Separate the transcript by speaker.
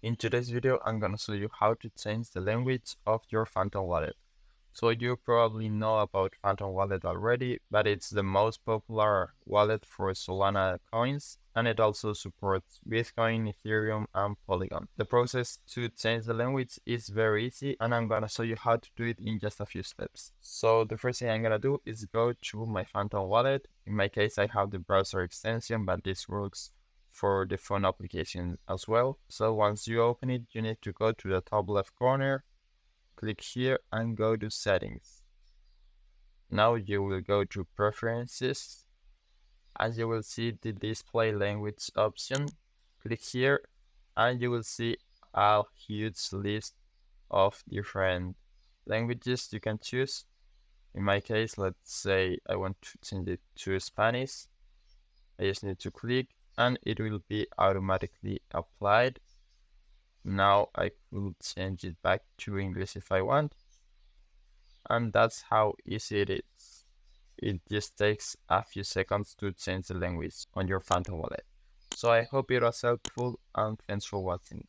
Speaker 1: In today's video, I'm gonna show you how to change the language of your Phantom wallet. So you probably know about Phantom wallet already, but it's the most popular wallet for Solana coins, and it also supports Bitcoin, Ethereum, and Polygon. The process to change the language is very easy, and I'm gonna show you how to do it in just a few steps. So the first thing I'm gonna do is go to my Phantom wallet. In my case, I have the browser extension, but this works for the phone application as well. So once you open it, you need to go to the top left corner, click here and go to settings. Now you will go to preferences and you will see the display language option. Click here and you will see a huge list of different languages you can choose. In my case, let's say I want to change it to Spanish. I just need to click and it will be automatically applied. Now I could change it back to English if I want. And that's how easy it is. It just takes a few seconds to change the language on your Phantom wallet. So I hope it was helpful and thanks for watching.